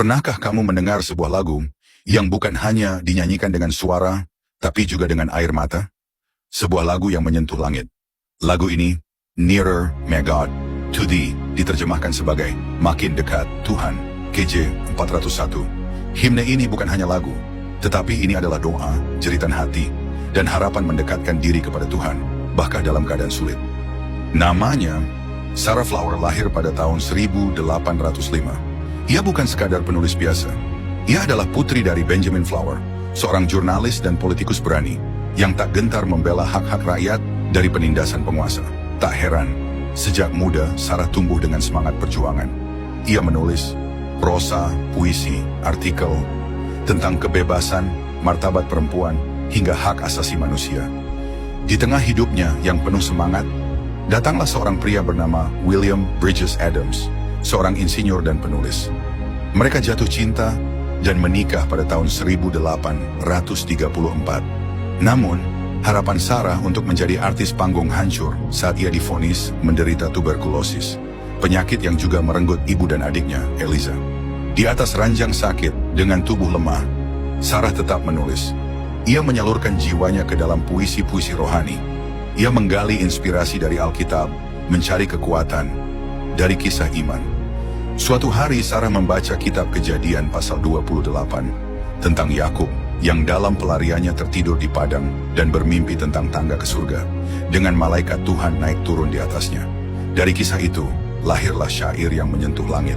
Pernahkah kamu mendengar sebuah lagu yang bukan hanya dinyanyikan dengan suara, tapi juga dengan air mata? Sebuah lagu yang menyentuh langit. Lagu ini, Nearer, My God, to Thee, diterjemahkan sebagai Makin Dekat, Tuhan, KJ 401. Himne ini bukan hanya lagu, tetapi ini adalah doa, jeritan hati, dan harapan mendekatkan diri kepada Tuhan, bahkan dalam keadaan sulit. Namanya, Sarah Flower lahir pada tahun 1805. Ia bukan sekadar penulis biasa. Ia adalah putri dari Benjamin Flower, seorang jurnalis dan politikus berani yang tak gentar membela hak-hak rakyat dari penindasan penguasa. Tak heran, sejak muda Sarah tumbuh dengan semangat perjuangan. Ia menulis prosa, puisi, artikel tentang kebebasan, martabat perempuan, hingga hak asasi manusia. Di tengah hidupnya yang penuh semangat, datanglah seorang pria bernama William Bridges Adams, seorang insinyur dan penulis. Mereka jatuh cinta dan menikah pada tahun 1834. Namun, harapan Sarah untuk menjadi artis panggung hancur saat ia divonis menderita tuberkulosis, penyakit yang juga merenggut ibu dan adiknya, Eliza. Di atas ranjang sakit dengan tubuh lemah, Sarah tetap menulis. Ia menyalurkan jiwanya ke dalam puisi-puisi rohani. Ia menggali inspirasi dari Alkitab, mencari kekuatan dari kisah iman. Suatu hari Sarah membaca kitab Kejadian pasal 28 tentang Yakub yang dalam pelariannya tertidur di padang dan bermimpi tentang tangga ke surga dengan malaikat Tuhan naik turun di atasnya. Dari kisah itu lahirlah syair yang menyentuh langit.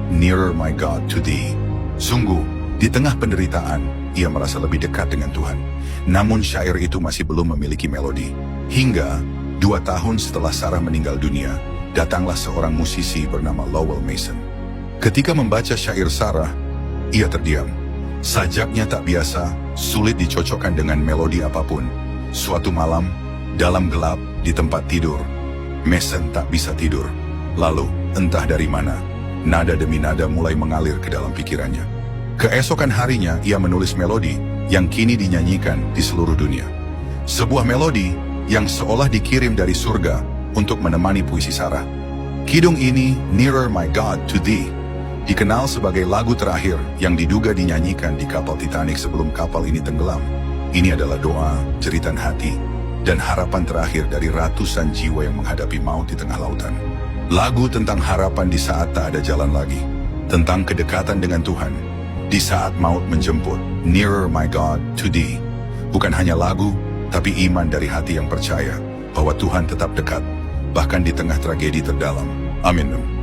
Nearer, My God, to Thee. Sungguh, di tengah penderitaan, ia merasa lebih dekat dengan Tuhan. Namun syair itu masih belum memiliki melodi. Hingga 2 tahun setelah Sarah meninggal dunia, datanglah seorang musisi bernama Lowell Mason. Ketika membaca syair Sarah, ia terdiam. Sajaknya tak biasa, sulit dicocokkan dengan melodi apapun. Suatu malam, dalam gelap di tempat tidur, Mason tak bisa tidur. Lalu, entah dari mana, nada demi nada mulai mengalir ke dalam pikirannya. Keesokan harinya, ia menulis melodi yang kini dinyanyikan di seluruh dunia. Sebuah melodi yang seolah dikirim dari surga untuk menemani puisi Sarah. Kidung ini, Nearer, My God, to Thee, dikenal sebagai lagu terakhir yang diduga dinyanyikan di kapal Titanic sebelum kapal ini tenggelam. Ini adalah doa, jeritan hati, dan harapan terakhir dari ratusan jiwa yang menghadapi maut di tengah lautan. Lagu tentang harapan di saat tak ada jalan lagi, tentang kedekatan dengan Tuhan di saat maut menjemput. Nearer, My God, to Thee, bukan hanya lagu, tapi iman dari hati yang percaya bahwa Tuhan tetap dekat, bahkan di tengah tragedi terdalam. Amin.